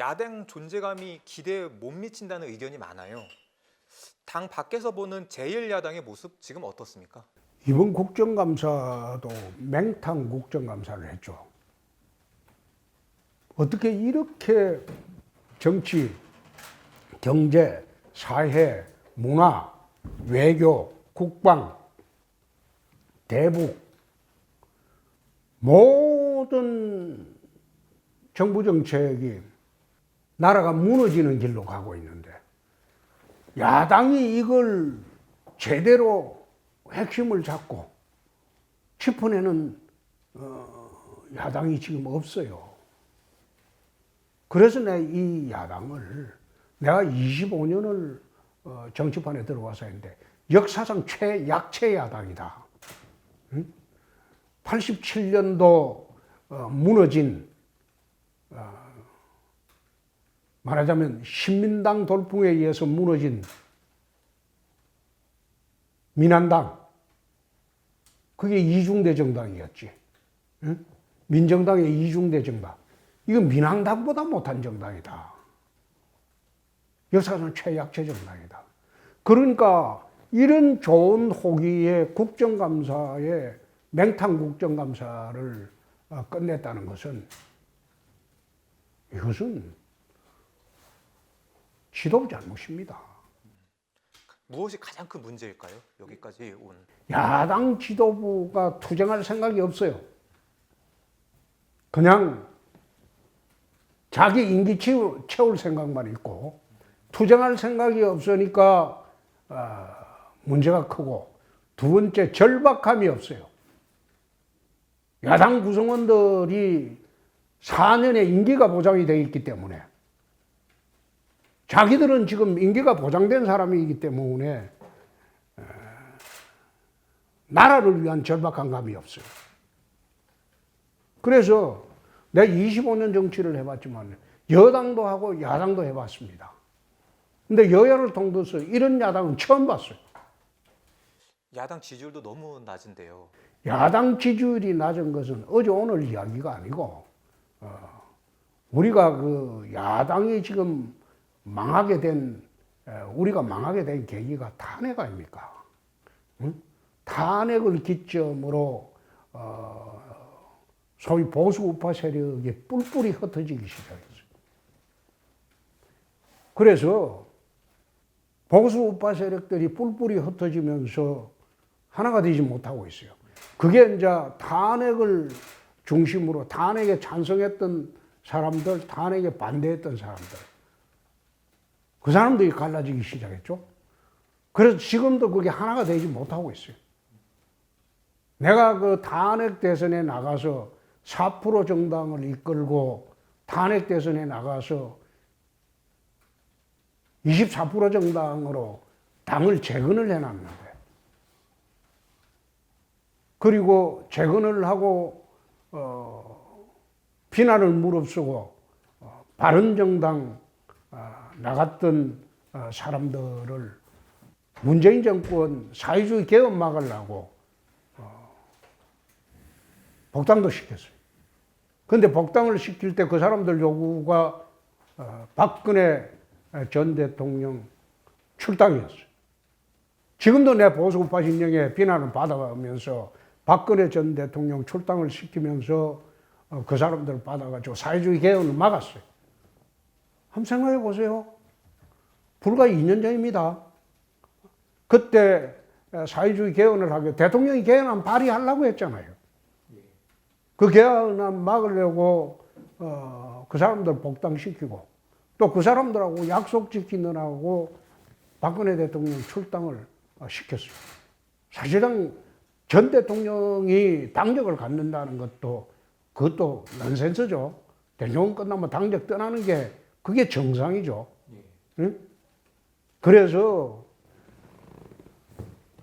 야당 존재감이 기대에 못 미친다는 의견이 많아요. 당 밖에서 보는 제1야당의 모습 지금 어떻습니까? 이번 국정감사도 맹탕 국정감사를 했죠. 어떻게 이렇게 정치, 경제, 사회, 문화, 외교, 국방, 대북 모든 정부 정책이 나라가 무너지는 길로 가고 있는데 야당이 이걸 제대로 핵심을 잡고 짚어내는 야당이 지금 없어요. 그래서 이 야당을 내가 25년을 정치판에 들어와서 했는데 역사상 최약체 야당이다. 87년도 무너진 말하자면 신민당 돌풍에 의해서 무너진 민한당, 그게 이중대 정당이었지. 응? 민정당의 이중대 정당. 이거 민한당보다 못한 정당이다. 역사상 최약체 정당이다. 그러니까 이런 좋은 호기의 국정감사에 맹탕 국정감사를 끝냈다는 것은 이것은 지도부 잘못입니다. 무엇이 가장 큰 문제일까요? 여기까지 온. 야당 지도부가 투쟁할 생각이 없어요. 그냥 자기 임기 채울 생각만 있고 투쟁할 생각이 없으니까 문제가 크고, 두 번째 절박함이 없어요. 야당 구성원들이 4년의 임기가 보장이 되어 있기 때문에 자기들은 지금 임기가 보장된 사람이기 때문에 나라를 위한 절박한 감이 없어요. 그래서 내가 25년 정치를 해봤지만 여당도 하고 야당도 해봤습니다. 근데 여야를 통틀어서 이런 야당은 처음 봤어요. 야당 지지율도 너무 낮은데요. 야당 지지율이 낮은 것은 어제 오늘 이야기가 아니고 우리가 그 야당이 지금 우리가 망하게 된 계기가 탄핵 아닙니까? 응? 탄핵을 기점으로 소위 보수 우파 세력이 뿔뿔이 흩어지기 시작했어요. 그래서 보수 우파 세력들이 뿔뿔이 흩어지면서 하나가 되지 못하고 있어요. 그게 이제 탄핵을 중심으로 탄핵에 찬성했던 사람들, 탄핵에 반대했던 사람들, 그 사람들이 갈라지기 시작했죠. 그래서 지금도 그게 하나가 되지 못하고 있어요. 내가 그 탄핵 대선에 나가서 4% 정당을 이끌고 탄핵 대선에 나가서 24% 정당으로 당을 재건을 해놨는데, 그리고 재건을 하고 비난을 무릅쓰고 바른정당 나갔던 사람들을 문재인 정권 사회주의 개헌 막으려고 복당도 시켰어요. 그런데 복당을 시킬 때 그 사람들 요구가 박근혜 전 대통령 출당이었어요. 지금도 내 보수 우파 진영의 비난을 받아가면서 박근혜 전 대통령 출당을 시키면서 그 사람들을 받아가지고 사회주의 개헌을 막았어요. 한번 생각해 보세요. 불과 2년 전입니다. 그때 사회주의 개헌을 하고 대통령이 개헌안 발의하려고 했잖아요. 그 개헌안 막으려고 그 사람들 복당시키고 또 그 사람들하고 약속 지키느라고 박근혜 대통령 출당을 시켰어요. 사실상 전 대통령이 당적을 갖는다는 그것도 넌센스죠. 대통령 끝나면 당적 떠나는 게 그게 정상이죠. 응? 그래서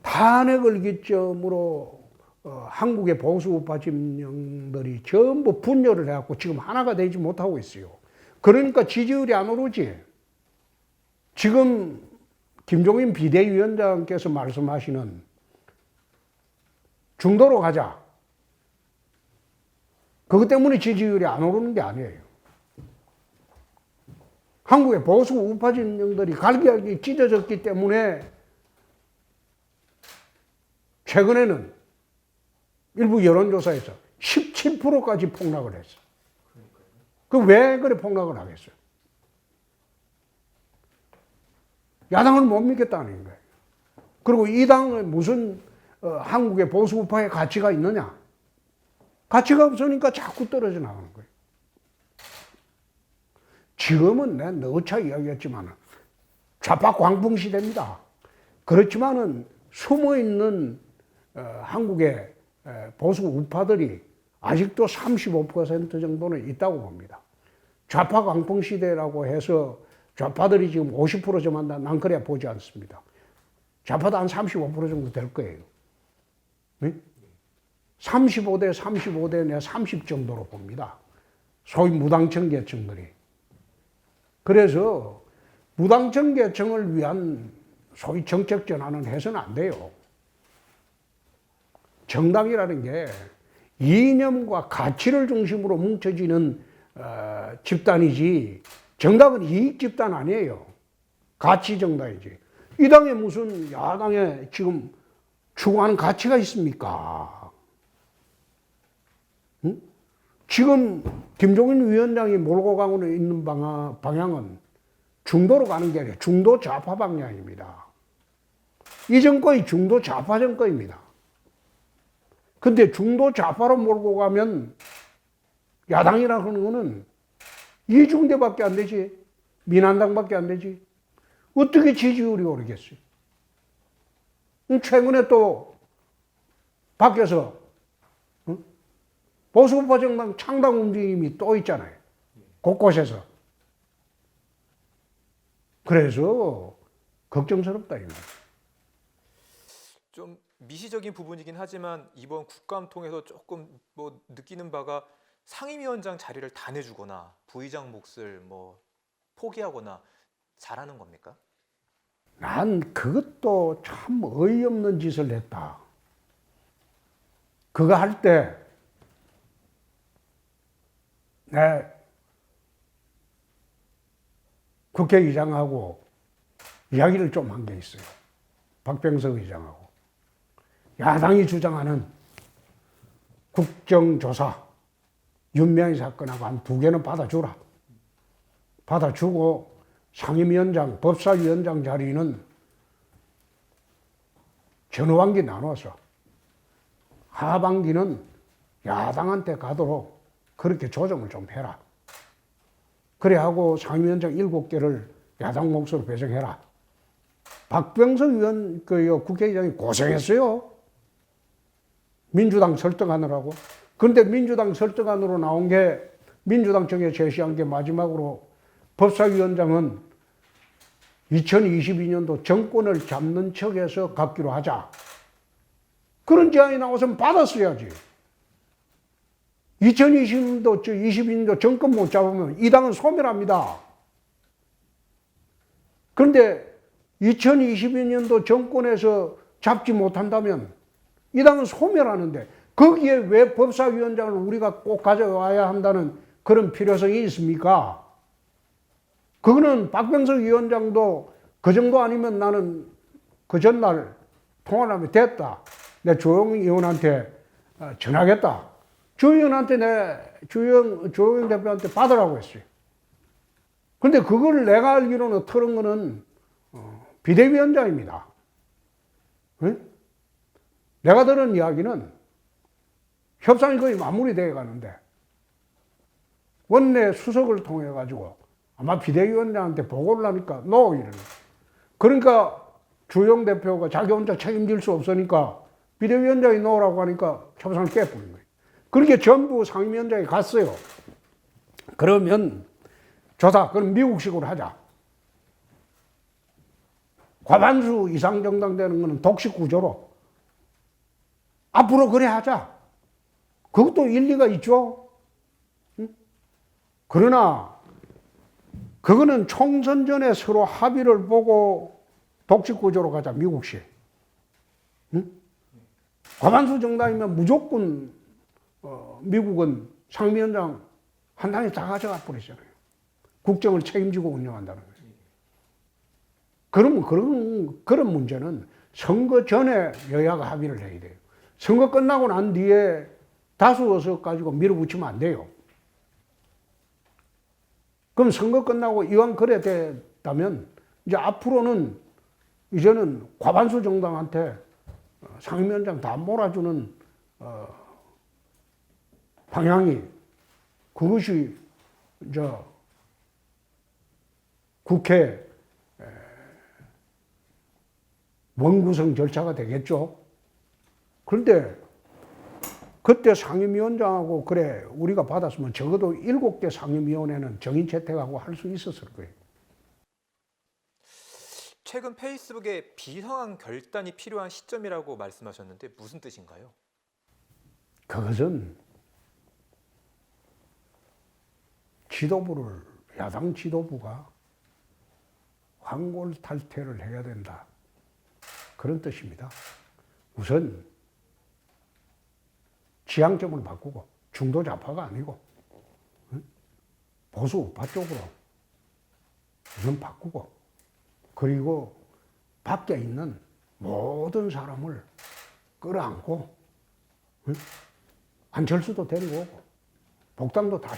탄핵을 기점으로 한국의 보수 우파 진영들이 전부 분열을 해갖고 지금 하나가 되지 못하고 있어요. 그러니까 지지율이 안 오르지. 지금 김종인 비대위원장께서 말씀하시는 중도로 가자. 그것 때문에 지지율이 안 오르는 게 아니에요. 한국의 보수 우파 진영들이 갈기갈기 찢어졌기 때문에 최근에는 일부 여론조사에서 17%까지 폭락을 했어. 그 왜 그래 폭락을 하겠어요? 야당을 못 믿겠다는 거예요. 그리고 이 당에 무슨 한국의 보수 우파의 가치가 있느냐? 가치가 없으니까 자꾸 떨어져 나가는 거예요. 지금은 내가 너차 이야기했지만 좌파 광풍 시대입니다. 그렇지만은 숨어있는 한국의 보수 우파들이 아직도 35% 정도는 있다고 봅니다. 좌파 광풍 시대라고 해서 좌파들이 지금 50% 점한다. 난 그래야 보지 않습니다. 좌파도 한 35% 정도 될 거예요. 네? 35대 35대 내 30 정도로 봅니다. 소위 무당청 계층들이. 그래서 무당청 계층을 위한 소위 정책 전환은 해서는 안 돼요. 정당이라는 게 이념과 가치를 중심으로 뭉쳐지는 집단이지 정당은 이익 집단 아니에요. 가치 정당이지. 이 당에 무슨 야당에 지금 추구하는 가치가 있습니까? 응? 지금 김종인 위원장이 몰고 가고 있는 방향은 중도로 가는 게 아니라 중도 좌파 방향입니다. 이 정권이 중도 좌파 정권입니다. 근데 중도 좌파로 몰고 가면 야당이라고 하는 거는 이중대밖에 안 되지. 민한당밖에 안 되지. 어떻게 지지율이 오르겠어요? 최근에 또 밖에서 보수우파 정당 창당 움직임이 또 있잖아요. 곳곳에서. 그래서 걱정스럽다 이거. 좀 미시적인 부분이긴 하지만 이번 국감 통해서 조금 뭐 느끼는 바가 상임위원장 자리를 다 내주거나 부의장 몫을 뭐 포기하거나 잘하는 겁니까? 난 그것도 참 어이없는 짓을 했다. 그거 할 때 내 국회의장하고 이야기를 좀 한 게 있어요. 박병석 의장하고. 야당이 주장하는 국정조사, 윤미향 사건하고 한 2개는 받아주라. 받아주고 상임위원장, 법사위원장 자리는 전후반기 나눠서 하반기는 야당한테 가도록 그렇게 조정을 좀 해라. 그래 하고 상임위원장 7개를 야당 몫으로 배정해라. 박병석 국회의장이 고생했어요. 민주당 설득하느라고. 그런데 민주당 설득안으로 나온 게 민주당 쪽에 제시한 게 마지막으로 법사위원장은 2022년도 정권을 잡는 척해서 갖기로 하자. 그런 제안이 나와서 받았어야지. 2020년도, 22년도 정권 못 잡으면 이 당은 소멸합니다. 그런데 2022년도 정권에서 잡지 못한다면 이 당은 소멸하는데 거기에 왜 법사위원장을 우리가 꼭 가져와야 한다는 그런 필요성이 있습니까? 그거는 박병석 위원장도 그 정도 아니면 나는 그 전날 통화를 하면 됐다. 내 조영 의원한테 전화하겠다. 조영 대표한테 받으라고 했어요. 근데 그걸 내가 알기로는 틀은 거는 비대위원장입니다. 응? 내가 들은 이야기는 협상이 거의 마무리되어 가는데 원내 수석을 통해 가지고 아마 비대위원장한테 보고를 하니까 노 이러는. 그러니까 주영 대표가 자기 혼자 책임질 수 없으니까 비대위원장이 노라고 하니까 협상을 깨버린 거예요. 그렇게 전부 상임위원장이 갔어요. 그러면 조사, 그럼 미국식으로 하자. 과반수 이상 정당되는 거는 독식 구조로. 앞으로 그래 하자. 그것도 일리가 있죠. 응? 그러나 그거는 총선 전에 서로 합의를 보고 독식 구조로 가자, 미국식. 응? 과반수 정당이면 무조건 미국은 상임위원장 한 당에 다 가져가 버리잖아요. 국정을 책임지고 운영한다는 거예요. 그러면 그런 문제는 선거 전에 여야가 합의를 해야 돼요. 선거 끝나고 난 뒤에 다수 의석 가지고 밀어붙이면 안 돼요. 그럼 선거 끝나고 이왕 그래 됐다면 이제 앞으로는 이제는 과반수 정당한테 상임위원장 다 몰아주는 방향이 그것이 국회 원구성 절차가 되겠죠. 그런데 그때 상임위원장하고 그래 우리가 받았으면 적어도 7개 상임위원회는 정인 채택하고 할 수 있었을 거예요. 최근 페이스북에 비상한 결단이 필요한 시점이라고 말씀하셨는데 무슨 뜻인가요? 그것은 지도부를 야당 지도부가 환골탈태를 해야 된다. 그런 뜻입니다. 우선 지향점을 바꾸고 중도 좌파가 아니고 보수 우파 쪽으로 우선 바꾸고 그리고 밖에 있는 모든 사람을 끌어안고 안철수도 데리고 오고 복당도 다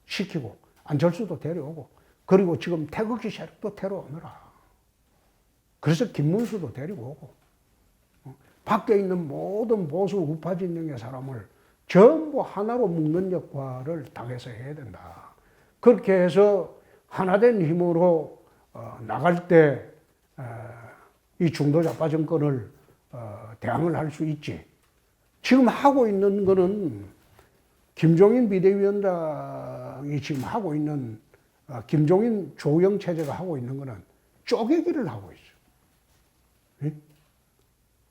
시키고 안철수도 데려오고 그리고 지금 태극기 세력도 데려오느라 그래서 김문수도 데리고 오고 밖에 있는 모든 보수 우파 진영의 사람을 전부 하나로 묶는 역할을 당에서 해야 된다. 그렇게 해서 하나된 힘으로 나갈 때 이 중도 좌파 정권을 대항을 할 수 있지. 지금 하고 있는 거는 김종인 비대위원장이 지금 하고 있는 김종인 조영 체제가 하고 있는 거는 쪼개기를 하고 있어.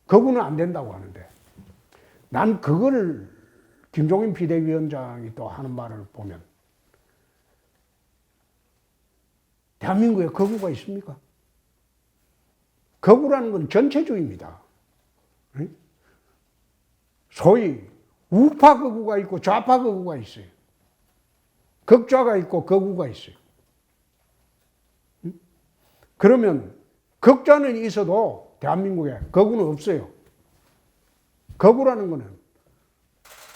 그거는 안 된다고 하는데 난 그걸 김종인 비대위원장이 또 하는 말을 보면 대한민국에 거구가 있습니까? 거구라는 건 전체주의입니다. 소위 우파 거구가 있고 좌파 거구가 있어요. 극좌가 있고 거구가 있어요. 그러면 극좌는 있어도 대한민국에 거구는 없어요. 거구라는 거는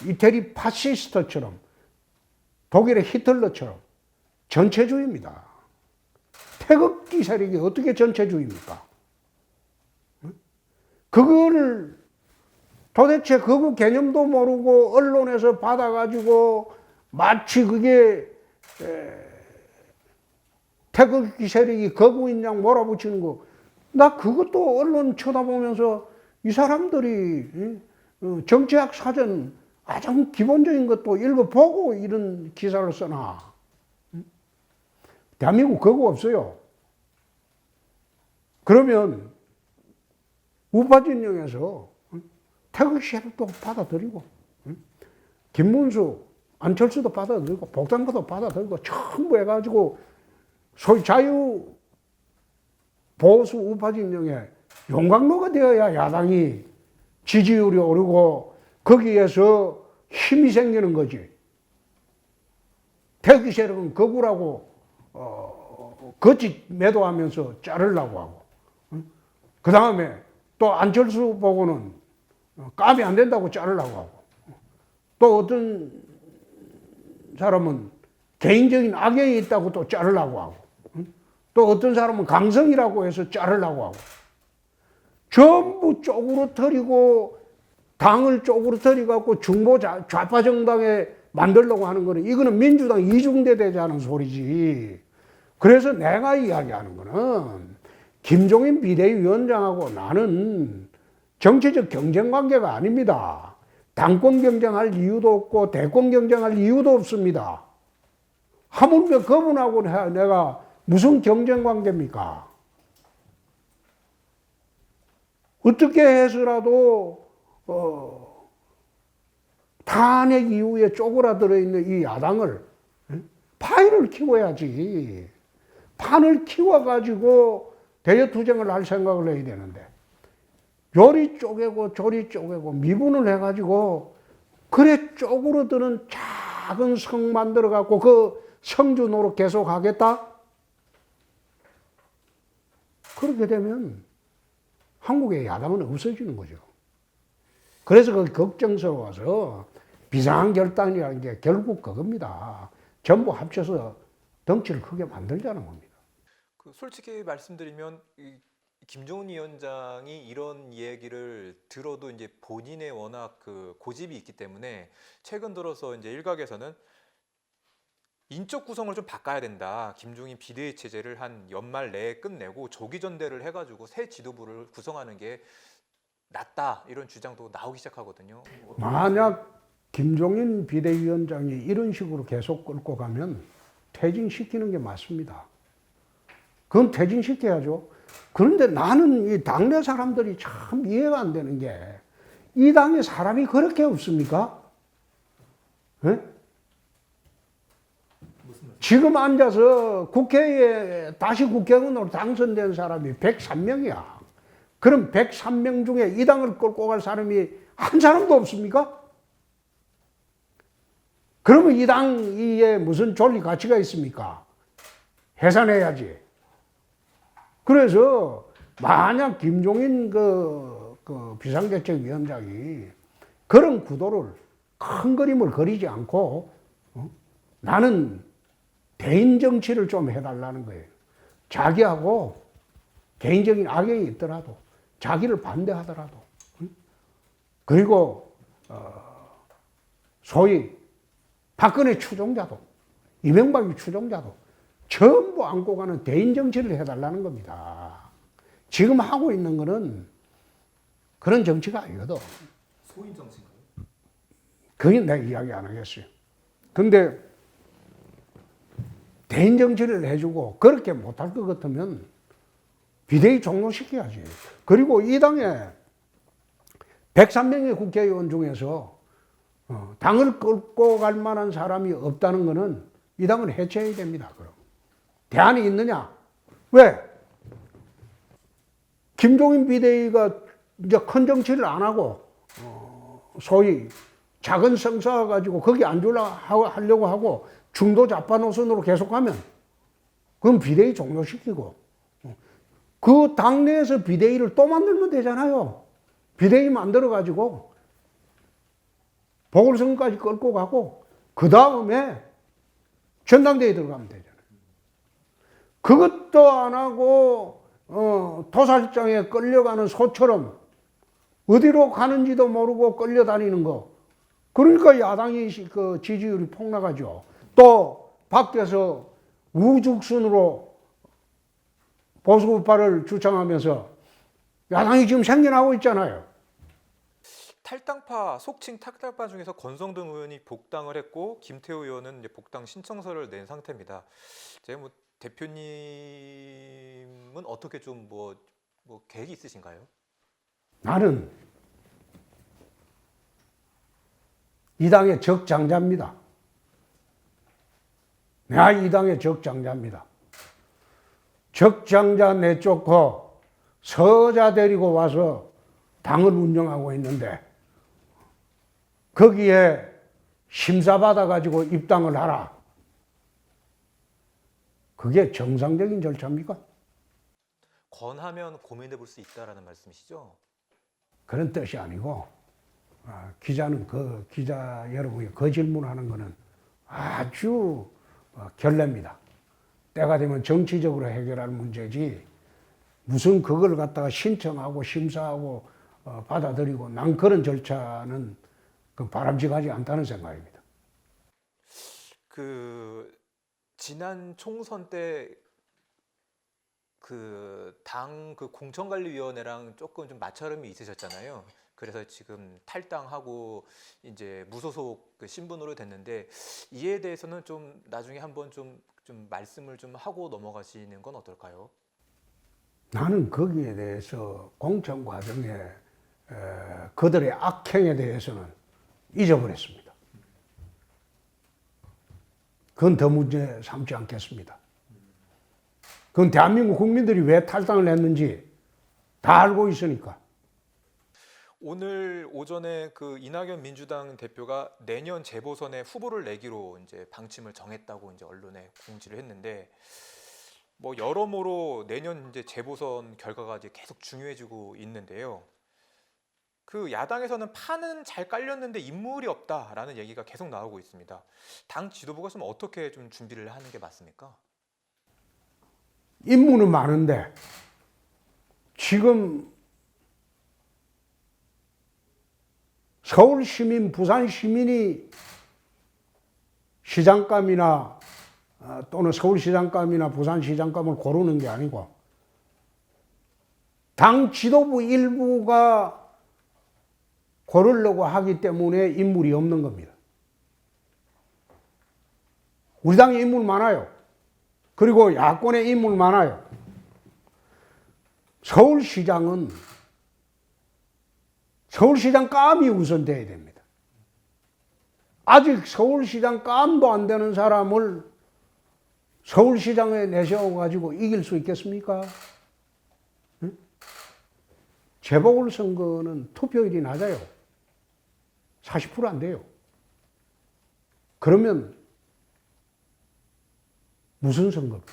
이태리 파시스트처럼 독일의 히틀러처럼 전체주의입니다. 태극기 세력이 어떻게 전체주의입니까? 그거를 도대체 거구 개념도 모르고 언론에서 받아가지고 마치 그게 태극기 세력이 거구인 양 몰아붙이는 거. 나 그것도 언론 쳐다보면서 이 사람들이 정치학 사전 가장 기본적인 것도 읽어보고 이런 기사를 써나. 대한민국 거구 없어요. 그러면 우파 진영에서 태극기 세력도 받아들이고 김문수, 안철수도 받아들이고 복당도 받아들이고 전부 해가지고 소위 자유 보수 우파 진영의 용광로가 되어야 야당이 지지율이 오르고 거기에서 힘이 생기는 거지. 태극기 세력은 거구라고 거짓 매도하면서 자르려고 하고 그 다음에 또 안철수 보고는 까면 안 된다고 자르려고 하고 또 어떤 사람은 개인적인 악영이 있다고 또 자르려고 하고 또 어떤 사람은 강성이라고 해서 자르려고 하고 전부 쪼그러뜨리고 당을 쪼그러뜨리고 중보 좌파 정당에 만들려고 하는 거는 이거는 민주당 이중대 되자는 소리지. 그래서 내가 이야기하는 거는 김종인 비대위원장하고 나는 정치적 경쟁 관계가 아닙니다. 당권 경쟁할 이유도 없고 대권 경쟁할 이유도 없습니다. 하물며 그분하고 내가 무슨 경쟁 관계입니까? 어떻게 해서라도 탄핵 이후에 쪼그라들어 있는 이 야당을 파일을 키워야지. 판을 키워가지고 대여투쟁을 할 생각을 해야 되는데 요리 쪼개고 저리 쪼개고 미분을 해가지고 그래 쪼그러드는 작은 성 만들어갖고 그 성주 노릇 계속하겠다? 그렇게 되면 한국의 야당은 없어지는 거죠. 그래서 그 걱정스러워서 비상결단이라는 게 결국 그겁니다. 전부 합쳐서 덩치를 크게 만들자는 겁니다. 그 솔직히 말씀드리면 이 김종인 위원장이 이런 얘기를 들어도 이제 본인의 워낙 그 고집이 있기 때문에 최근 들어서 이제 일각에서는 인적 구성을 좀 바꿔야 된다. 김종인 비대위 체제를 한 연말 내에 끝내고 조기 전대를 해가지고 새 지도부를 구성하는 게 낫다. 이런 주장도 나오기 시작하거든요. 만약 김종인 비대위원장이 이런 식으로 계속 끌고 가면 퇴진시키는 게 맞습니다. 그건 퇴진시켜야죠. 그런데 나는 이 당내 사람들이 참 이해가 안 되는 게 이 당에 사람이 그렇게 없습니까? 네? 지금 앉아서 국회에 다시 국회의원으로 당선된 사람이 103명이야. 그럼 103명 중에 이 당을 끌고 갈 사람이 한 사람도 없습니까? 그러면 이 당에 무슨 존리 가치가 있습니까? 해산해야지. 그래서 만약 김종인 그 비상대책위원장이 그런 구도를 큰 그림을 그리지 않고 나는 대인 정치를 좀 해달라는 거예요. 자기하고 개인적인 악연이 있더라도 자기를 반대하더라도 그리고 소위 박근혜 추종자도 이명박이 추종자도 전부 안고 가는 대인 정치를 해달라는 겁니다. 지금 하고 있는 거는 그런 정치가 아니거든. 소인 정치인가요? 그게 내가 이야기 안 하겠어요. 근데 대인 정치를 해주고 그렇게 못할 것 같으면 비대위 종료시켜야지. 그리고 이 당에 103명의 국회의원 중에서 당을 끌고 갈 만한 사람이 없다는 것은 이 당은 해체해야 됩니다. 그럼 대안이 있느냐? 왜? 김종인 비대위가 이제 큰 정치를 안 하고 소위 작은 성사 가지고 거기 하려고 하고 중도 좌파 노선으로 계속하면 그럼 비대위 종료시키고 그 당내에서 비대위를 또 만들면 되잖아요. 비대위 만들어 가지고 보궐선거까지 끌고 가고 그 다음에 전당대회 들어가면 되잖아요. 그것도 안 하고 도살장에 끌려가는 소처럼 어디로 가는지도 모르고 끌려다니는 거. 그러니까 야당이 그 지지율이 폭락하죠. 또 밖에서 우죽순으로 보수우파를 주창하면서 야당이 지금 생겨나고 있잖아요. 탈당파, 속칭 탈당파 중에서 권성동 의원이 복당을 했고 김태우 의원은 이제 복당 신청서를 낸 상태입니다. 제가 뭐 대표님은 어떻게 좀 뭐 계획이 있으신가요? 나는 이 당의 적장자입니다. 내가 이 당의 적장자입니다. 적장자 내쫓고 서자 데리고 와서 당을 운영하고 있는데 거기에 심사받아가지고 입당을 하라. 그게 정상적인 절차입니까? 권하면 고민해 볼 수 있다라는 말씀이시죠? 그런 뜻이 아니고 기자는 기자 여러분이 그 질문하는 거는 아주 결례입니다. 때가 되면 정치적으로 해결할 문제지 무슨 그걸 갖다가 신청하고 심사하고 받아들이고 난 그런 절차는 바람직하지 않다는 생각입니다. 지난 총선 때 당 공천관리위원회랑 조금 좀 마찰음이 있으셨잖아요. 그래서 지금 탈당하고 이제 무소속 신분으로 됐는데 이에 대해서는 좀 나중에 한번 좀 말씀을 좀 하고 넘어가시는 건 어떨까요? 나는 거기에 대해서 공천 과정에 그들의 악행에 대해서는 잊어버렸습니다. 그건 더 문제 삼지 않겠습니다. 그건 대한민국 국민들이 왜 탈당을 했는지 다 알고 있으니까. 오늘 오전에 그 이낙연 민주당 대표가 내년 재보선에 후보를 내기로 이제 방침을 정했다고 이제 언론에 공지를 했는데 뭐 여러모로 내년 이제 재보선 결과가 이제 계속 중요해지고 있는데요. 그 야당에서는 판은 잘 깔렸는데 인물이 없다라는 얘기가 계속 나오고 있습니다. 당 지도부가 좀 어떻게 좀 준비를 하는 게 맞습니까? 인물은 많은데 지금 서울 시민, 부산 시민이 시장감이나 또는 서울시장감이나 부산시장감을 고르는 게 아니고 당 지도부 일부가 고르려고 하기 때문에 인물이 없는 겁니다. 우리 당에 인물 많아요. 그리고 야권에 인물 많아요. 서울시장은 서울시장감이 우선돼야 됩니다. 아직 서울시장감도 안 되는 사람을 서울시장에 내세워가지고 이길 수 있겠습니까? 응? 재보궐선거는 투표율이 낮아요. 40% 안 돼요. 그러면 무슨 선거입니까?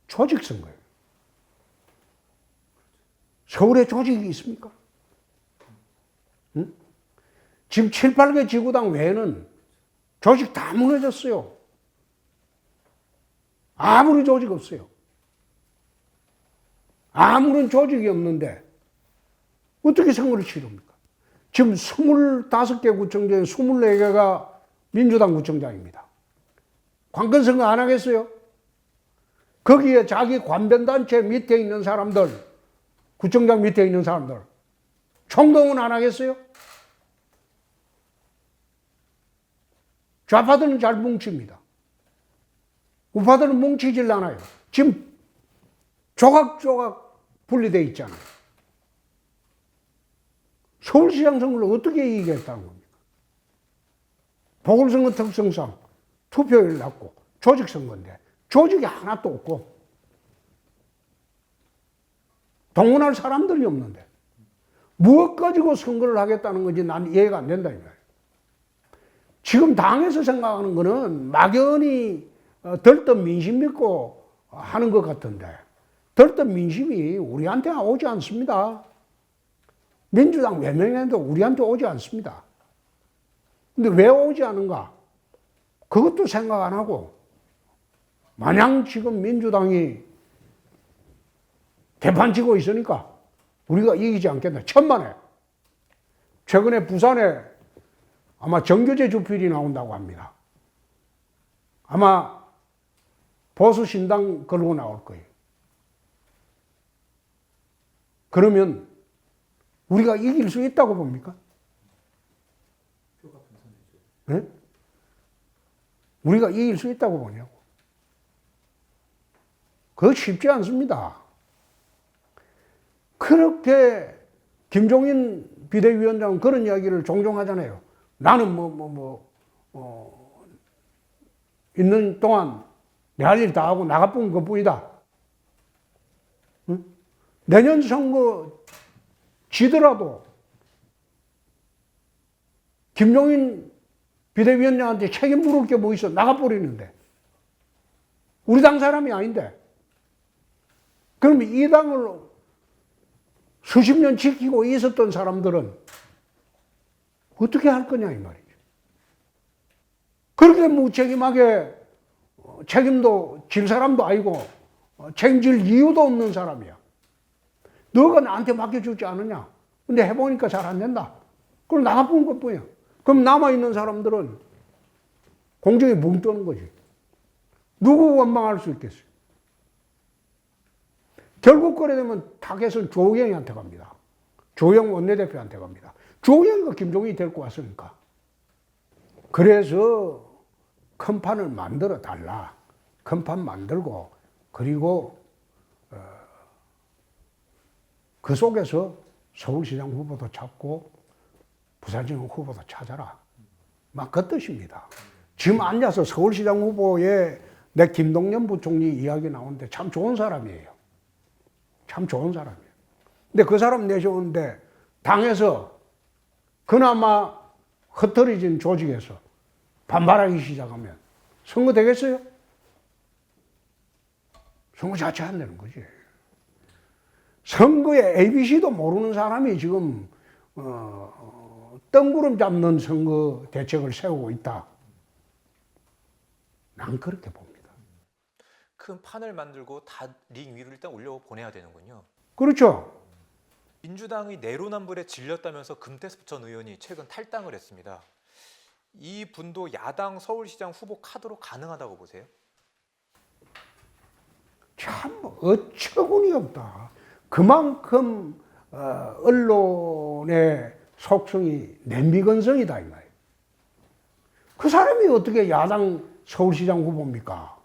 조직선거예요. 서울에 조직이 있습니까? 응? 지금 7, 8개 지구당 외에는 조직 다 무너졌어요. 아무리 조직 없어요. 아무런 조직이 없는데 어떻게 선거를 치릅니까? 지금 25개 구청 중에 24개가 민주당 구청장입니다. 관건선거 안 하겠어요? 거기에 자기 관변단체 밑에 있는 사람들, 구청장 밑에 있는 사람들, 총동원 안 하겠어요? 좌파들은 잘 뭉칩니다. 우파들은 뭉치질 않아요. 지금 조각조각 분리되어 있잖아요. 서울시장 선거를 어떻게 이기겠다는 겁니까? 보궐선거 특성상 투표율 낮고 조직선거인데 조직이 하나도 없고 동원할 사람들이 없는데 무엇 가지고 선거를 하겠다는 건지 난 이해가 안 된다 이거예요. 지금 당에서 생각하는 거는 막연히 들뜬 민심 믿고 하는 것 같은데 들뜬 민심이 우리한테 오지 않습니다. 민주당 몇 명인데도 우리한테 오지 않습니다. 근데 왜 오지 않은가? 그것도 생각 안 하고 마냥 지금 민주당이 개판치고 있으니까 우리가 이기지 않겠나. 천만에. 최근에 부산에 아마 정교제 주필이 나온다고 합니다. 아마 보수신당 걸고 나올 거예요. 그러면 우리가 이길 수 있다고 봅니까? 네? 우리가 이길 수 있다고 보냐고. 그거 쉽지 않습니다. 그렇게 김종인 비대위원장은 그런 이야기를 종종 하잖아요. 나는 있는 동안 내 할 일 다 하고 나가뿐 것뿐이다. 응? 내년 선거 지더라도 김종인 비대위원장한테 책임 물을 게 뭐 있어? 나가버리는데. 우리 당 사람이 아닌데. 그러면 이 당을 수십 년 지키고 있었던 사람들은 어떻게 할 거냐 이 말이죠. 그렇게 무책임하게 책임도 질 사람도 아니고 책임질 이유도 없는 사람이야. 너가 나한테 맡겨주지 않느냐. 근데 해보니까 잘 안 된다. 그럼 나가본 것뿐이야. 그럼 남아있는 사람들은 공정에 뭉 뜨는 거지. 누구 원망할 수 있겠어요? 결국 그래 되면 타겟은 조영이한테 갑니다. 조영 원내대표한테 갑니다. 조영이가 김종인이 데리고 왔으니까. 그래서 큰 판을 만들어 달라. 큰 판 만들고 그리고 그 속에서 서울시장 후보도 찾고 부산시장 후보도 찾아라. 막 그 뜻입니다. 지금 앉아서 서울시장 후보에 내 김동연 부총리 이야기 나오는데 참 좋은 사람이에요. 참 좋은 사람이에요. 근데 그 사람 내세우는데 당에서 그나마 흩어져진 조직에서 반발하기 시작하면 선거 되겠어요? 선거 자체 안 되는 거지. 선거의 ABC도 모르는 사람이 지금 뜬구름 잡는 선거 대책을 세우고 있다. 난 그렇게 봅니다. 큰 판을 만들고 다 링 위로 일단 올려 보내야 되는군요. 그렇죠. 민주당이 내로남불에 질렸다면서 금태섭 전 의원이 최근 탈당을 했습니다. 이 분도 야당 서울시장 후보 카드로 가능하다고 보세요? 참 어처구니 없다. 그만큼 언론의 속성이 냄비건성이다 이 말이에요. 그 사람이 어떻게 야당 서울시장 후보입니까?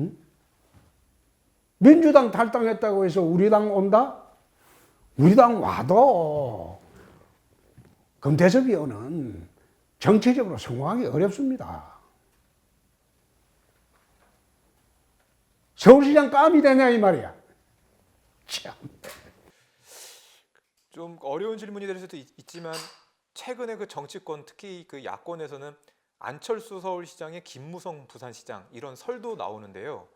응? 민주당 탈당했다고 해서 우리 당 온다? 우리 당 와도 금태섭 의원은 정치적으로 성공하기 어렵습니다. 서울시장 깜이 되냐 이 말이야. 참. 좀 어려운 질문이 될 수도 있지만 최근에 그 정치권 특히 그 야권에서는 안철수 서울시장의 김무성 부산시장 이런 설도 나오는데요.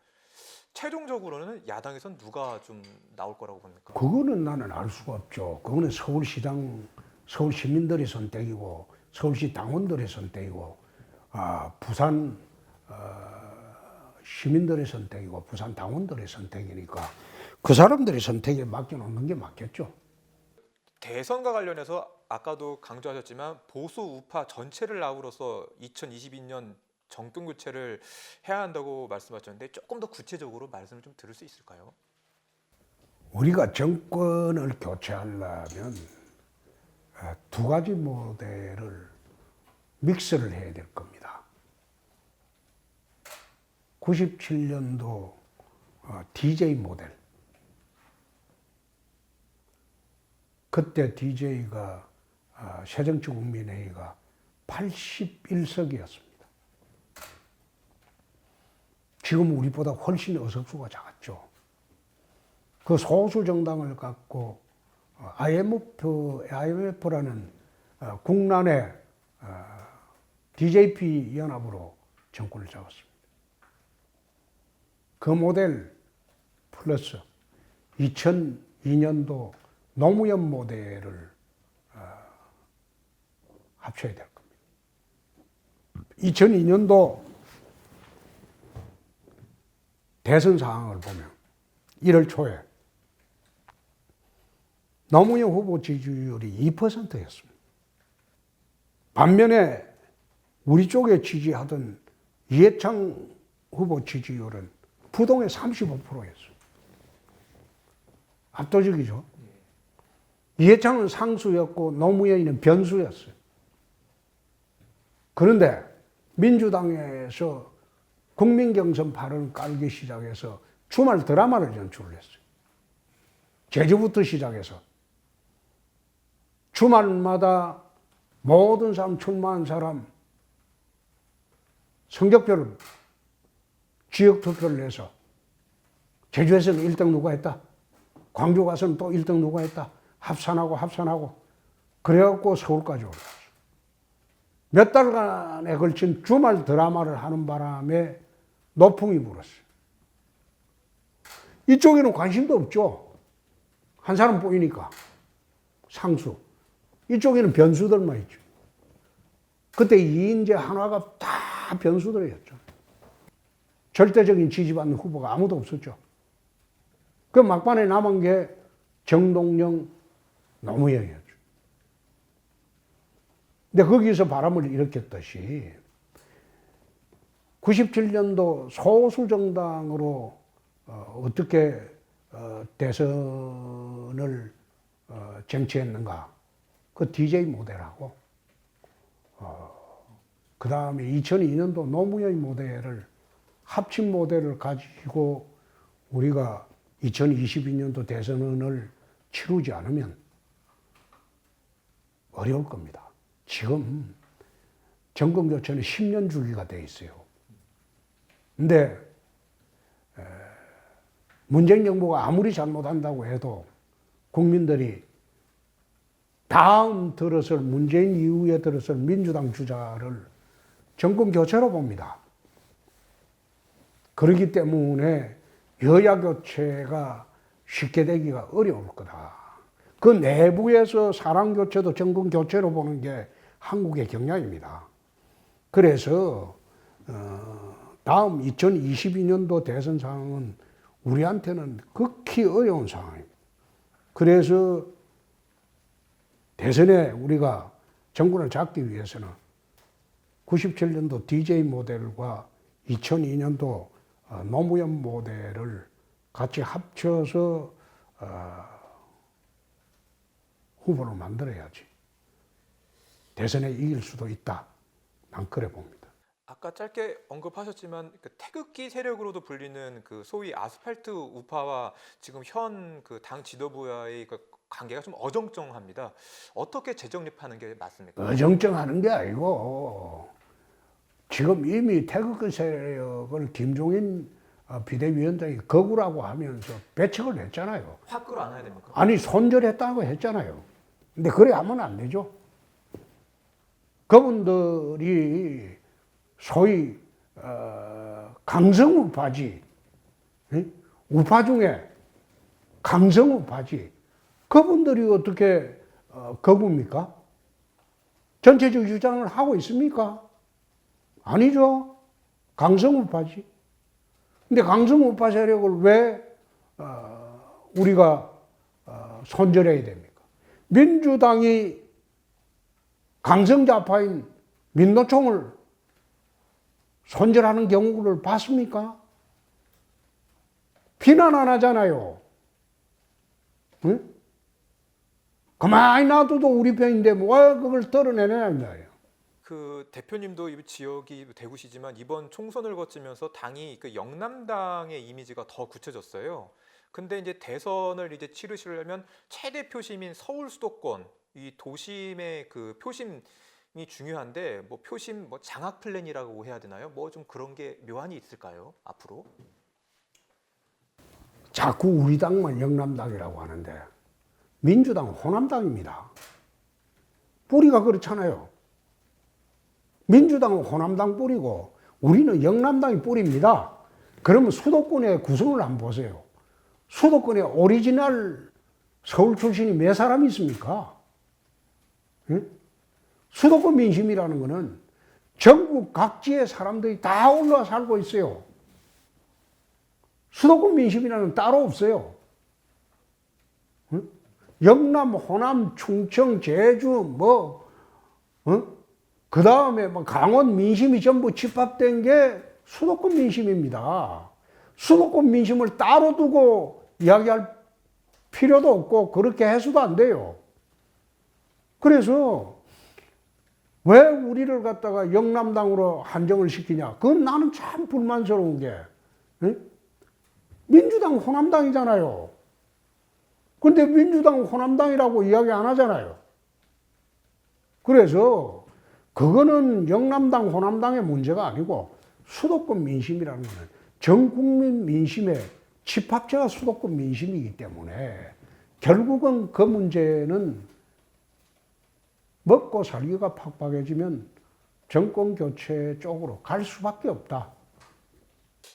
최종적으로는 야당에선 누가 좀 나올 거라고 봅니까? 그거는 나는 알 수가 없죠. 그거는 서울시장, 서울 시민들의 선택이고 서울시 당원들의 선택이고 부산 시민들의 선택이고 부산 당원들의 선택이니까 그 사람들의 선택에 맡겨놓는 게 맞겠죠. 대선과 관련해서 아까도 강조하셨지만 보수 우파 전체를 아우러서 2022년 정권 교체를 해야 한다고 말씀하셨는데 조금 더 구체적으로 말씀을 좀 들을 수 있을까요? 우리가 정권을 교체하려면 두 가지 모델을 믹스를 해야 될 겁니다. 97년도 DJ 모델. 그때 DJ가 새정치국민회의가 81석이었습니다. 지금 우리보다 훨씬 의석수가 작았죠. 그 소수 정당을 갖고 IMF라는 국난의 DJP 연합으로 정권을 잡았습니다. 그 모델 플러스 2002년도 노무현 모델을 합쳐야 될 겁니다. 2002년도 대선 상황을 보면 1월 초에 노무현 후보 지지율이 2%였습니다. 반면에 우리 쪽에 지지하던 이해창 후보 지지율은 부동의 35%였어요. 압도적이죠. 이해창은 상수였고 노무현이는 변수였어요. 그런데 민주당에서 국민경선 발언 깔기 시작해서 주말 드라마를 연출을 했어요. 제주부터 시작해서 주말마다 모든 사람 출마한 사람 성적표를 지역투표를 해서 제주에서는 1등 누가 했다. 광주 가서는 또 1등 누가 했다. 합산하고 그래갖고 서울까지 올라왔어요. 몇 달간에 걸친 주말 드라마를 하는 바람에 노풍이 불었어요. 이쪽에는 관심도 없죠. 한 사람 보이니까 상수. 이쪽에는 변수들만 있죠. 그때 이인재 한화가 다 변수들이었죠. 절대적인 지지받는 후보가 아무도 없었죠. 그 막판에 남은 게 정동영, 노무현이었죠. 근데 거기서 바람을 일으켰듯이 97년도 소수 정당으로 어떻게 대선을 쟁취했는가? 그 DJ 모델하고 그 다음에 2002년도 노무현 모델을 합친 모델을 가지고 우리가 2022년도 대선을 치르지 않으면 어려울 겁니다. 지금 정권 교체는 10년 주기가 돼 있어요. 근데 문재인 정부가 아무리 잘못한다고 해도 국민들이 다음 들어설 문재인 이후에 들어설 민주당 주자를 정권 교체로 봅니다. 그렇기 때문에 여야 교체가 쉽게 되기가 어려울 거다. 그 내부에서 사람 교체도 정권 교체로 보는 게 한국의 경향입니다. 그래서 다음 2022년도 대선 상황은 우리한테는 극히 어려운 상황입니다. 그래서 대선에 우리가 정권을 잡기 위해서는 97년도 DJ 모델과 2002년도 노무현 모델을 같이 합쳐서 후보를 만들어야지 대선에 이길 수도 있다. 난 그래 봅니다. 아까 짧게 언급하셨지만 그 태극기 세력으로도 불리는 그 소위 아스팔트 우파와 지금 현 그 당 지도부와의 그 관계가 좀 어정쩡합니다. 어떻게 재정립하는 게 맞습니까? 어정쩡하는 게 아니고 지금 이미 태극기 세력을 김종인 비대위원장이 거구라고 하면서 배척을 했잖아요. 확 끌어안아야 됩니까? 아니 손절했다고 했잖아요. 근데 그래 하면 안 되죠. 그분들이 소위 강성우파지, 우파 중에 강성우파지. 그분들이 어떻게 거부입니까? 전체적 주장을 하고 있습니까? 아니죠. 강성우파지. 근데 강성우파 세력을 왜 우리가 손절해야 됩니까? 민주당이 강성좌파인 민노총을 손절하는 경우를 봤습니까? 비난 안 하잖아요. 응? 가만히 놔둬도 우리 편인데 왜 그걸 드러내냐는 거예요. 그 대표님도 이 지역이 대구시지만 이번 총선을 거치면서 당이 그 영남당의 이미지가 더 굳혀졌어요. 근데 이제 대선을 이제 치르시려면 최대 표심인 서울 수도권 이 도심의 그 표심이 중요한데 뭐 표심 뭐 장악 플랜이라고 해야 되나요? 뭐 좀 그런 게 묘안이 있을까요? 앞으로? 자꾸 우리 당만 영남당이라고 하는데 민주당은 호남당입니다. 뿌리가 그렇잖아요. 민주당은 호남당 뿌리고 우리는 영남당이 뿌리입니다. 그러면 수도권의 구성을 한번 보세요. 수도권에 오리지널 서울 출신이 몇 사람이 있습니까? 응? 수도권 민심이라는 것은 전국 각지의 사람들이 다 올라와 살고 있어요. 수도권 민심이라는 따로 없어요. 응? 영남, 호남, 충청, 제주, 그 다음에 강원 민심이 전부 집합된 게 수도권 민심입니다. 수도권 민심을 따로 두고 이야기할 필요도 없고 그렇게 해서도 안 돼요. 그래서 왜 우리를 갖다가 영남당으로 한정을 시키냐? 그건 나는 참 불만스러운 게 민주당 호남당이잖아요. 근데 민주당 호남당이라고 이야기 안 하잖아요. 그래서 그거는 영남당 호남당의 문제가 아니고 수도권 민심이라는 거는 전 국민 민심의 집합체가 수도권 민심이기 때문에 결국은 그 문제는 먹고 살기가 팍팍해지면 정권 교체 쪽으로 갈 수밖에 없다.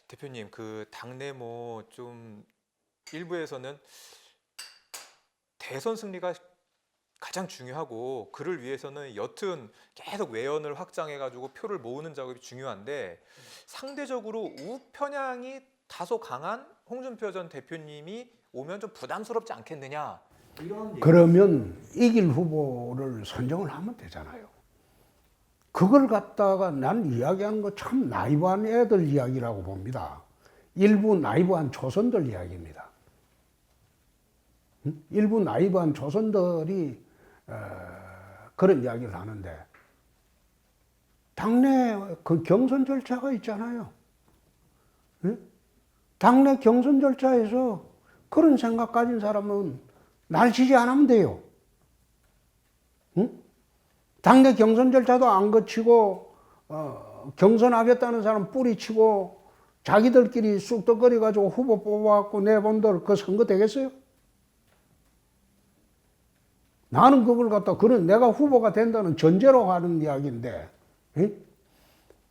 대표님 그 당내 뭐 좀 일부에서는 대선 승리가 가장 중요하고 그를 위해서는 여튼 계속 외연을 확장해가지고 표를 모으는 작업이 중요한데 상대적으로 우편향이 다소 강한 홍준표 전 대표님이 오면 좀 부담스럽지 않겠느냐 이런 그러면 이길 후보를 선정을 하면 되잖아요. 그걸 갖다가 난 이야기하는 거 참 나이브한 애들 이야기라고 봅니다. 일부 나이브한 조선들 이야기입니다. 일부 나이브한 조선들이 그런 이야기를 하는데 당내 그 경선 절차가 있잖아요. 당내 경선 절차에서 그런 생각 가진 사람은 날 지지 안 하면 돼요. 당내 경선 절차도 안 거치고 경선하겠다는 사람 뿌리치고 자기들끼리 쑥덕거려 가지고 후보 뽑아갖고 내본들 그 선거 되겠어요? 나는 그걸 갖다 그런 내가 후보가 된다는 전제로 하는 이야기인데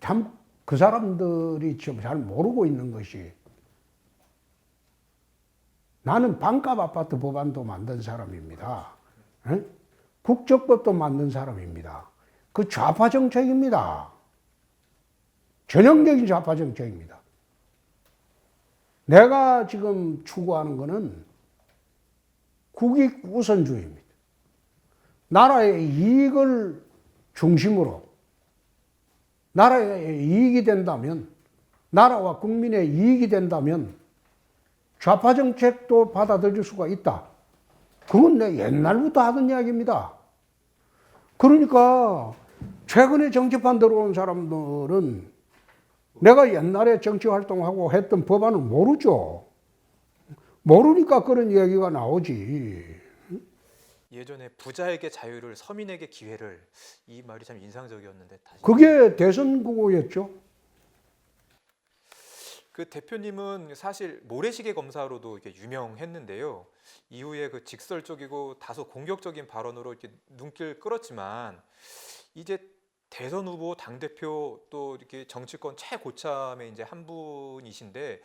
참 그 사람들이 좀 잘 모르고 있는 것이 나는 반값 아파트 법안도 만든 사람입니다. 국적법도 만든 사람입니다. 그 좌파 정책입니다. 전형적인 좌파 정책입니다. 내가 지금 추구하는 것은 국익 우선주의입니다. 나라의 이익을 중심으로 나라의 이익이 된다면, 나라와 국민의 이익이 된다면 좌파 정책도 받아들일 수가 있다. 그건 내 옛날부터 하던 이야기입니다. 그러니까 최근에 정치판 들어온 사람들은 내가 옛날에 정치 활동하고 했던 법안을 모르죠. 모르니까 그런 이야기가 나오지. 예전에 부자에게 자유를 서민에게 기회를 이 말이 참 인상적이었는데 다시 그게 대선 구호였죠. 그 대표님은 사실 모래시계 검사로도 이렇게 유명했는데요. 이후에 그 직설적이고 다소 공격적인 발언으로 이렇게 눈길 끌었지만 이제 대선 후보 당 대표 또 이렇게 정치권 최고참의 이제 한 분이신데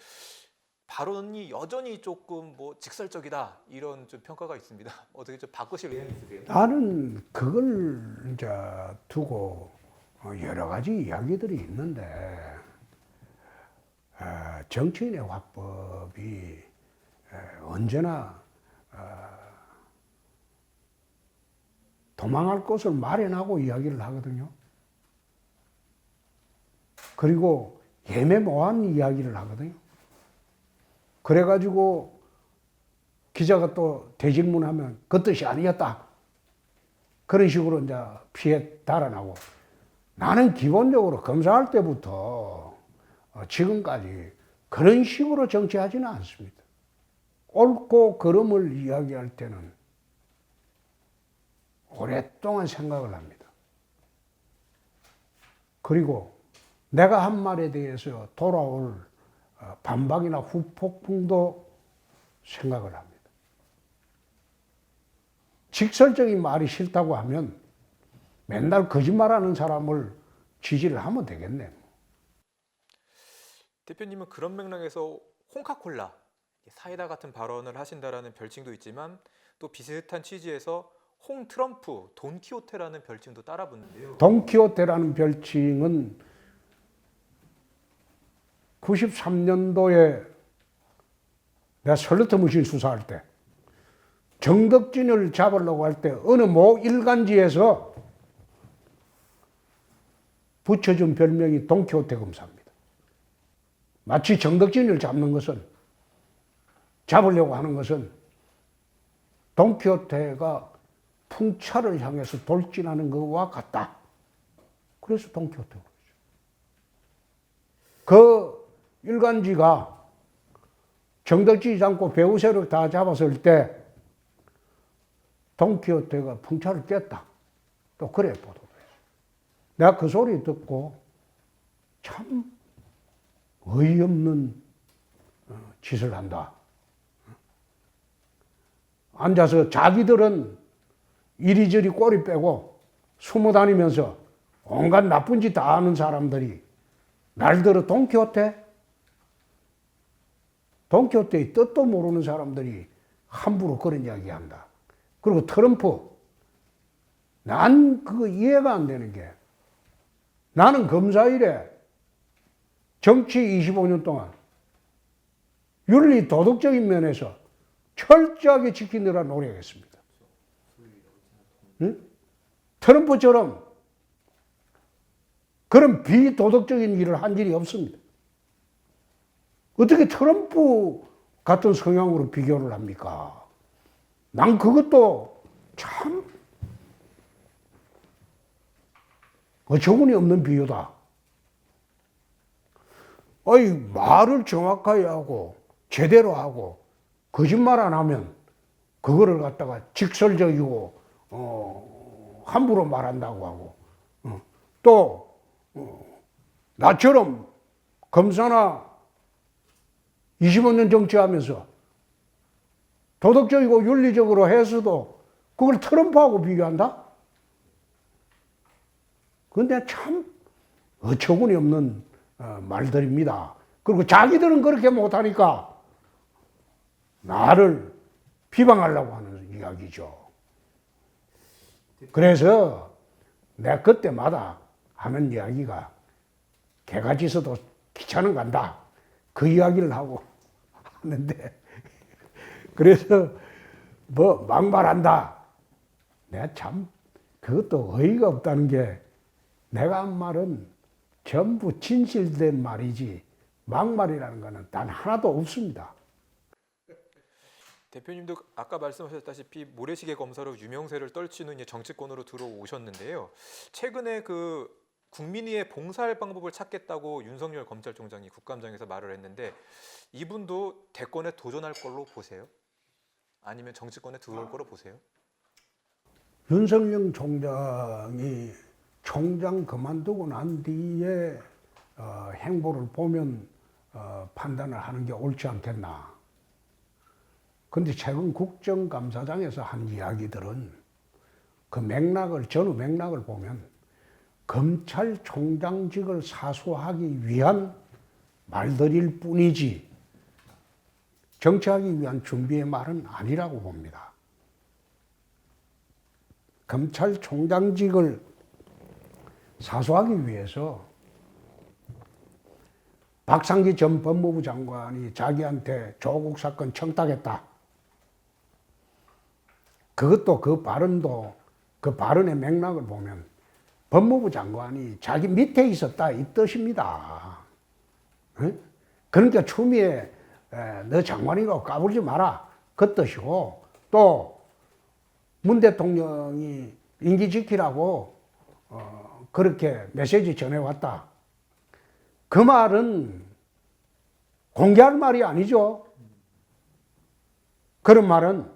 발언이 여전히 조금 뭐 직설적이다 이런 좀 평가가 있습니다. 어떻게 좀 바꾸실 의향이 있으세요? 나는 그걸 이제 두고 여러 가지 이야기들이 있는데 정치인의 화법이 언제나 도망할 곳을 마련하고 이야기를 하거든요. 그리고 예매모호한 이야기를 하거든요. 그래가지고 기자가 또 대질문하면 그 뜻이 아니었다. 그런 식으로 이제 피해 달아나고 나는 기본적으로 검사할 때부터 지금까지 그런 식으로 정치하지는 않습니다. 옳고 그름을 이야기할 때는 오랫동안 생각을 합니다. 그리고 내가 한 말에 대해서 돌아올 반박이나 후폭풍도 생각을 합니다. 직설적인 말이 싫다고 하면 맨날 거짓말하는 사람을 지지를 하면 되겠네. 대표님은 그런 맥락에서 홍카콜라, 사이다 같은 발언을 하신다라는 별칭도 있지만 또 비슷한 취지에서 홍 트럼프, 돈키호테라는 별칭도 따라붙는데요. 돈키호테라는 별칭은 93년도에 내가 설루트 무실 수사할 때 정덕진을 잡으려고 할 때 어느 모 일간지에서 붙여준 별명이 돈키호테 검사입니다. 마치 정덕진을 잡으려고 하는 것은 돈키호테가 풍차를 향해서 돌진하는 것과 같다. 그래서 돈키호테가 그러죠. 그 일간지가 정덕진이 잡고 배후 세력 다 잡았을 때 돈키호테가 풍차를 깼다. 또 그래 보도도 했어요. 내가 그 소리 듣고 참 어이없는 짓을 한다. 앉아서 자기들은 이리저리 꼬리 빼고 숨어 다니면서 온갖 나쁜 짓 다 하는 사람들이 날들어 돈키호테의 뜻도 모르는 사람들이 함부로 그런 이야기 한다. 그리고 트럼프, 난 그거 이해가 안 되는 게 나는 검사 일에 정치 25년 동안 윤리 도덕적인 면에서 철저하게 지키느라 노력했습니다. 응? 트럼프처럼 그런 비도덕적인 일을 한 일이 없습니다. 어떻게 트럼프 같은 성향으로 비교를 합니까? 난 그것도 참 어처구니 없는 비유다. 아이, 말을 정확하게 하고 제대로 하고 거짓말 안 하면 그거를 갖다가 직설적이고 함부로 말한다고 하고 또 나처럼 검사나 25년 정치하면서 도덕적이고 윤리적으로 해서도 그걸 트럼프하고 비교한다? 근데 참 어처구니 없는 말들입니다. 그리고 자기들은 그렇게 못하니까 나를 비방하려고 하는 이야기죠. 그래서 내가 그때마다 하는 이야기가 개가 짖어도 귀찮은 간다. 그 이야기를 하고 하는데 그래서 뭐 막말한다. 내가 참 그것도 어이가 없다는 게 내가 한 말은 전부 진실된 말이지 막말이라는 거는 단 하나도 없습니다. 대표님도 아까 말씀하셨다시피 모래시계 검사로 유명세를 떨치는 이제 정치권으로 들어오셨는데요. 최근에 그 국민위에 봉사할 방법을 찾겠다고 윤석열 검찰총장이 국감장에서 말을 했는데 이분도 대권에 도전할 걸로 보세요? 아니면 정치권에 들어올 거로 보세요? 윤석열 총장이 총장 그만두고 난 뒤에 행보를 보면 판단을 하는 게 옳지 않겠나. 근데 최근 국정감사장에서 한 이야기들은 그 맥락을, 전후 맥락을 보면 검찰총장직을 사수하기 위한 말들일 뿐이지 정치하기 위한 준비의 말은 아니라고 봅니다. 검찰총장직을 사수하기 위해서 박상기 전 법무부 장관이 자기한테 조국 사건 청탁했다. 그것도 그 발언도 그 발언의 맥락을 보면 법무부 장관이 자기 밑에 있었다 이 뜻입니다. 응? 그러니까 추미애 너 장관이라고 까불지 마라 그 뜻이고 또 문 대통령이 임기 지키라고 그렇게 메시지 전해왔다. 그 말은 공개할 말이 아니죠. 그런 말은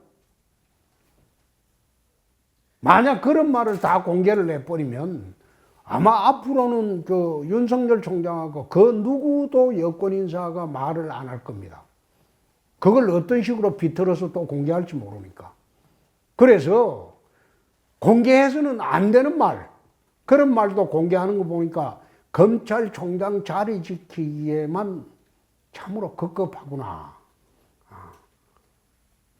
만약 그런 말을 다 공개를 해버리면 아마 앞으로는 그 윤석열 총장하고 그 누구도 여권 인사가 말을 안 할 겁니다. 그걸 어떤 식으로 비틀어서 또 공개할지 모르니까. 그래서 공개해서는 안 되는 말, 그런 말도 공개하는 거 보니까 검찰총장 자리 지키기에만 참으로 급급하구나.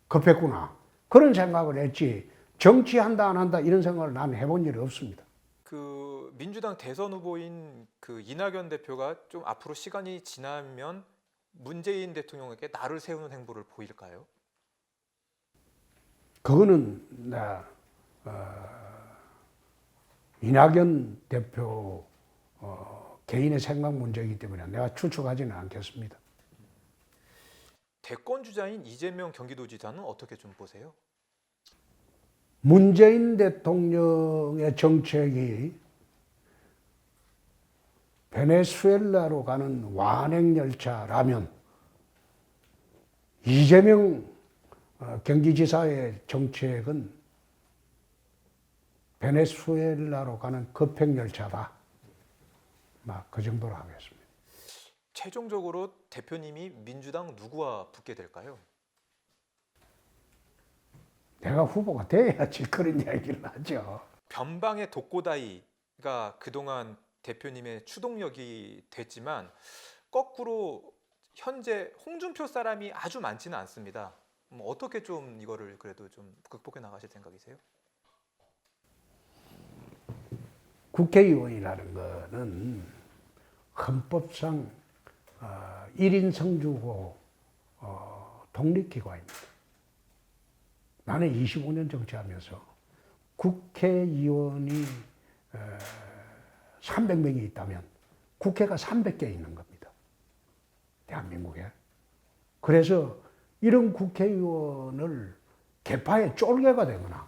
급했구나. 그런 생각을 했지. 정치한다 안 한다 이런 생각을 난 해본 일이 없습니다. 그 민주당 대선 후보인 그 이낙연 대표가 좀 앞으로 시간이 지나면 문재인 대통령에게 날을 세우는 행보를 보일까요? 그거는 이낙연 대표 개인의 생각 문제이기 때문에 내가 추측하지는 않겠습니다. 대권 주자인 이재명 경기도지사는 어떻게 좀 보세요? 문재인 대통령의 정책이 베네수엘라로 가는 완행열차라면 이재명 경기지사의 정책은 베네수엘라로 가는 급행열차다. 막 그 정도로 하겠습니다. 최종적으로 대표님이 민주당 누구와 붙게 될까요? 내가 후보가 돼야지 그런 이야기를 하죠. 변방의 독고다이가 그동안 대표님의 추동력이 됐지만 거꾸로 현재 홍준표 사람이 아주 많지는 않습니다. 어떻게 좀 이거를 그래도 좀 극복해 나가실 생각이세요? 국회의원이라는 거는 헌법상 1인 성주고 독립기관입니다. 나는 25년 정치하면서 국회의원이 300명이 있다면 국회가 300개 있는 겁니다. 대한민국에. 그래서 이런 국회의원을 개파의 쫄개가 되거나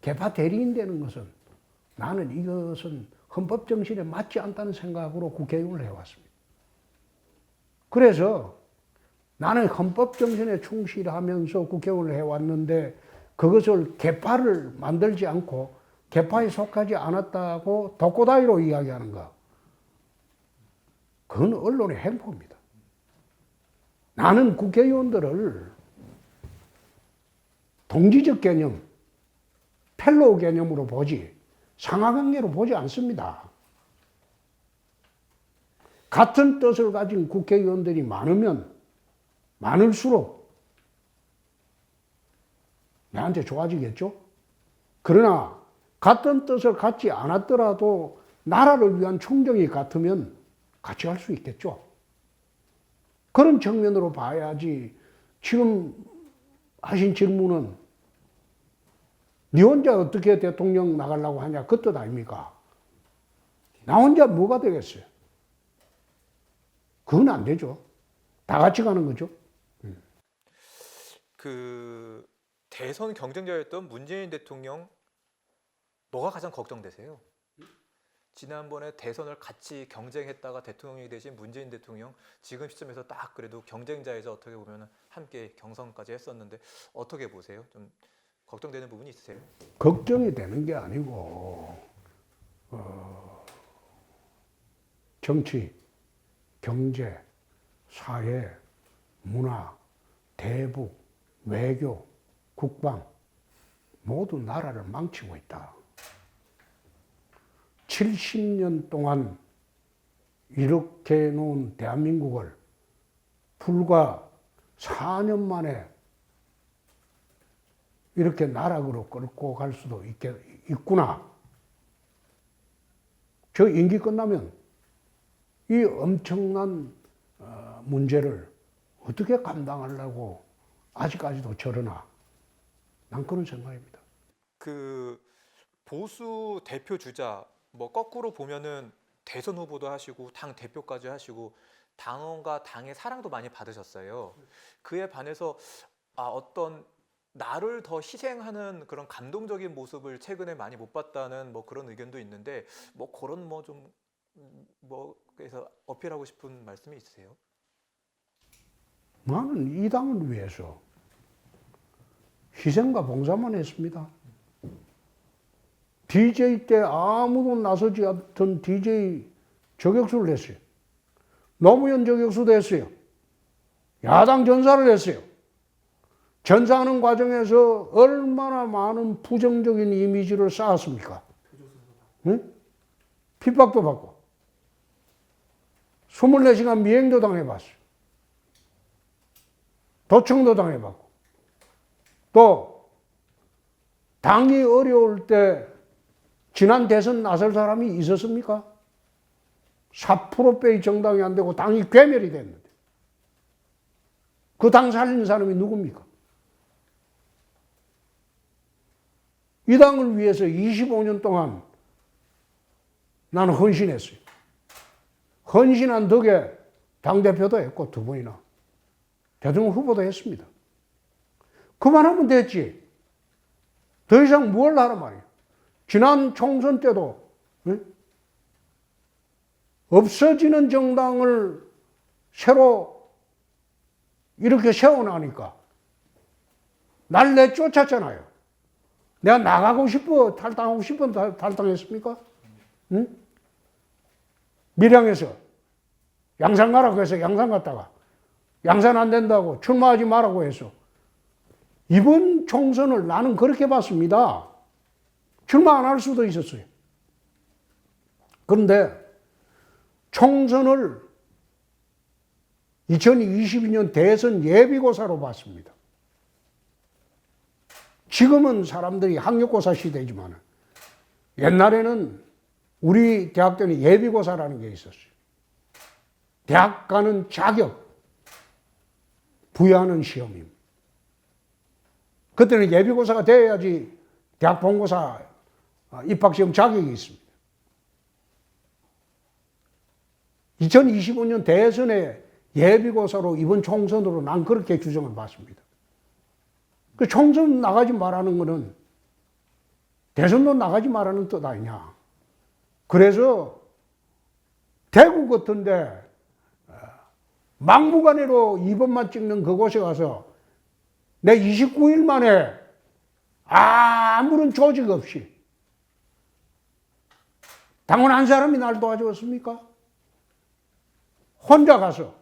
개파 대리인 되는 것은 나는 이것은 헌법 정신에 맞지 않다는 생각으로 국회의원을 해왔습니다. 그래서 나는 헌법 정신에 충실하면서 국회의원을 해왔는데 그것을 개파를 만들지 않고 개파에 속하지 않았다고 독고다이로 이야기하는 거. 그건 언론의 횡포입니다. 나는 국회의원들을 동지적 개념, 펠로우 개념으로 보지 상하관계로 보지 않습니다. 같은 뜻을 가진 국회의원들이 많으면 많을수록 내한테 좋아지겠죠? 그러나 같은 뜻을 갖지 않았더라도 나라를 위한 충정이 같으면 같이 할 수 있겠죠? 그런 측면으로 봐야지 지금 하신 질문은 네 혼자 어떻게 대통령 나가려고 하냐 그 뜻 아닙니까? 나 혼자 뭐가 되겠어요? 그건 안 되죠. 다 같이 가는 거죠. 그 대선 경쟁자였던 문재인 대통령 뭐가 가장 걱정되세요? 지난번에 대선을 같이 경쟁했다가 대통령이 되신 문재인 대통령 지금 시점에서 딱 그래도 경쟁자에서 어떻게 보면 함께 경선까지 했었는데 어떻게 보세요? 좀 걱정되는 부분이 있으세요? 걱정이 되는 게 아니고 정치, 경제, 사회, 문화, 대북, 외교, 국방 모두 나라를 망치고 있다. 70년 동안 이렇게 놓은 대한민국을 불과 4년 만에 이렇게 나락으로 끌고 갈 수도 있구나. 저 임기 끝나면 이 엄청난 문제를 어떻게 감당하려고 아직까지도 저러나. 난 그런 생각입니다. 그 보수 대표 주자 뭐 거꾸로 보면은 대선 후보도 하시고 당 대표까지 하시고 당원과 당의 사랑도 많이 받으셨어요. 그에 반해서 어떤 나를 더 희생하는 그런 감동적인 모습을 최근에 많이 못 봤다는 뭐 그런 의견도 있는데 뭐 그런 뭐 좀 뭐 그래서 어필하고 싶은 말씀이 있으세요? 나는 이 당을 위해서 희생과 봉사만 했습니다. DJ 때 아무도 나서지 않던 DJ 저격수를 했어요. 노무현 저격수도 했어요. 야당 전사를 했어요. 전사하는 과정에서 얼마나 많은 부정적인 이미지를 쌓았습니까? 응? 핍박도 받고 24시간 미행도 당해봤어요. 도청도 당해봤고 또 당이 어려울 때 지난 대선 나설 사람이 있었습니까? 4%빼기 정당이 안 되고 당이 괴멸이 됐는데 그 당 살린 사람이 누굽니까? 이 당을 위해서 25년 동안 나는 헌신했어요. 헌신한 덕에 당대표도 했고 2번이나 대통령 후보도 했습니다. 그만하면 됐지. 더 이상 뭘 하란 말이에요. 지난 총선 때도 없어지는 정당을 새로 이렇게 세워나니까 날 내쫓았잖아요. 내가 나가고 싶어 탈당하고 싶어 탈당했습니까? 응? 밀양에서 양산 가라고 해서 양산 갔다가 양산 안 된다고 출마하지 말라고 해서 이번 총선을 나는 그렇게 봤습니다. 출마 안 할 수도 있었어요. 그런데 총선을 2022년 대선 예비고사로 봤습니다. 지금은 사람들이 학력고사 시대지만 옛날에는 우리 대학 때는 예비고사라는 게 있었어요. 대학 가는 자격 부여하는 시험입니다. 그때는 예비고사가 돼야지 대학 본고사 입학시험 자격이 있습니다. 2025년 대선의 예비고사로 이번 총선으로 난 그렇게 규정을 받습니다. 그 총선 나가지 말라는 거는 대선도 나가지 말라는 뜻 아니냐. 그래서 대구 같은데 막무가내로 2번만 찍는 그곳에 가서 내 29일 만에 아무런 조직 없이 당원 한 사람이 날 도와줬습니까? 혼자 가서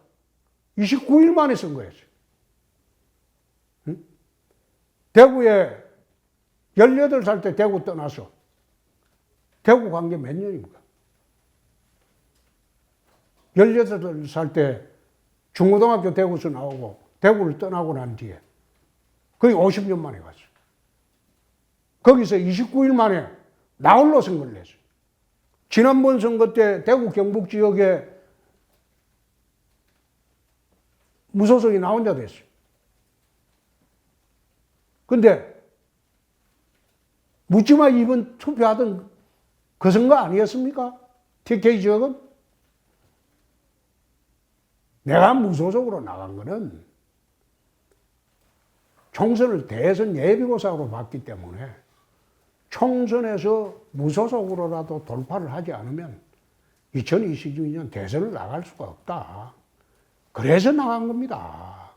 29일 만에 선거했어요. 응? 대구에 18살 때 대구 떠나서 대구 간 게 몇 년입니까? 18살 때 중고등학교 대구에서 나오고 대구를 떠나고 난 뒤에 거의 50년 만에 갔어요. 거기서 29일 만에 나홀로 선거를 냈어요. 지난번 선거 때 대구 경북 지역에 무소속이 나 혼자 됐어요. 근데 묻지마 이번 투표하던 그 선거 아니었습니까? TK 지역은? 내가 무소속으로 나간 거는 총선을 대선 예비고사로 봤기 때문에 총선에서 무소속으로라도 돌파를 하지 않으면 2022년 대선을 나갈 수가 없다. 그래서 나간 겁니다.